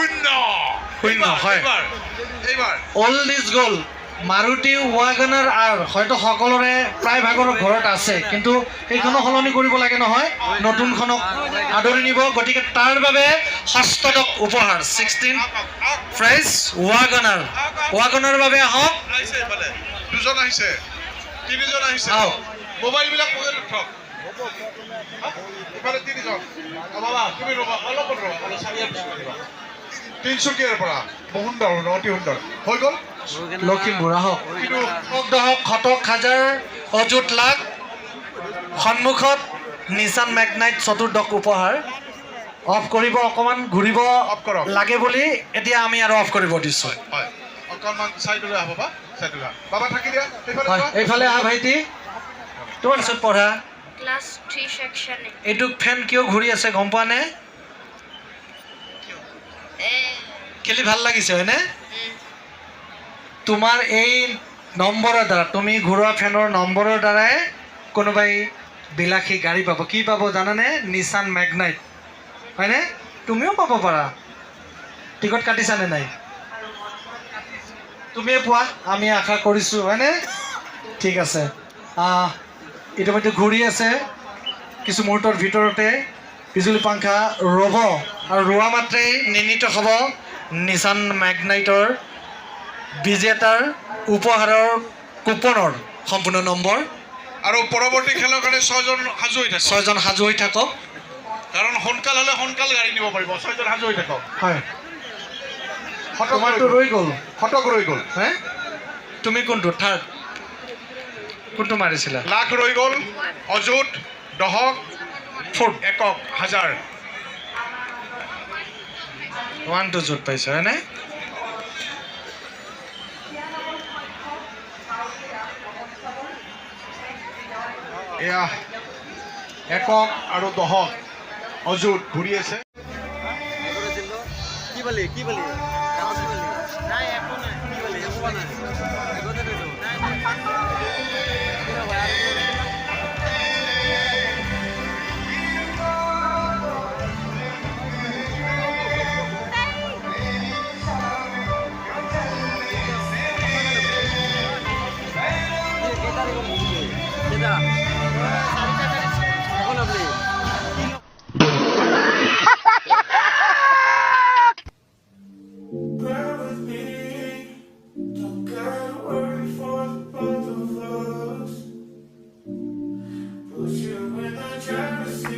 শূন্য হয় old is gold Maruti Wagon R R হয়তো সকলোৰে প্ৰায় ভাগৰ ঘৰত আছে কিন্তু সেইখনো সলনি কৰিব লাগে নহয় নতুনখনক আদৰি নিব গতিকে তাৰ বাবে ষষ্ঠদশ উপহাৰ 16 ফ্ৰেছ ৱাগনাৰ বাবে আহক দুজন আহিছে তিনিজন আহিছে মোবাইল বিলাক পকেটত থক ইফালে তিনিজন বাবা তুমি ৰবা অলপ চাৰিয়া পিছলৈ দিবা তিনচুকীয়াৰ পৰা সুন্দৰ অতি সুন্দৰ হৈ গ'ল লখিমপুৰ আহক দহক শতক হাজাৰ অযুত লাখ সন্মুখত নিচান মেগনাইট চতুৰ্দশ উপহাৰ অফ কৰিব অকণমান ঘূৰিব লাগে বুলি এতিয়া আমি আৰু অফ কৰিব দিছোঁ হয় অকণমান চাইডলৈ আহ বাবা থাকি দিয়া এইফালে আহ ভাইটি তোমাৰ ওচৰত পঢ়া ক্লাছ 3 সেকশন এইটো ফেন কিয় ঘূৰি আছে গম পোৱা নে খেলি ভাল লাগিছে হয়নে তোমাৰ এই নম্বৰৰ দ্বাৰা তুমি ঘূৰোৱা ফেনৰ নম্বৰৰ দ্বাৰাই কোনোবাই বিলাসী গাড়ী পাব কি পাব জানানে নিচান মেগনাইট হয়নে তুমিও পাব পাৰা টিকট কাটিছানে নাই তুমিয়ে পোৱা আমি আশা কৰিছোঁ হয়নে ঠিক আছে ইতিমধ্যে ঘূৰি আছে কিছু মুহূৰ্তৰ ভিতৰতে বিজুলী পাংখা ৰ'ব আৰু ৰোৱা মাত্ৰেই নিৰ্ণিত হ'ব নিচান মেগনাইটৰ বিজেতাৰ উপহাৰৰ কুপনৰ সম্পূৰ্ণ নম্বৰ আৰু পৰৱৰ্তী খেলৰ কাৰণে 6জন সাজু হৈ থাকক কাৰণ সোনকাল হ'লে সোনকাল গাড়ী নিব পাৰিব 6জন সাজু হৈ থাকক হয় তোমাৰটো ৰৈ গ'ল শতক ৰৈ গ'ল হে তুমি কোনটো থাৰ্ড কোনটো মাৰিছিলা লাখ ৰৈ গ'ল অযুত দহক ফুট একক হাজাৰ 1 2 জুত পাইছে হয়নে এয়া একক আৰু দহক অযুত ঘূৰি আছে Push you when I try to see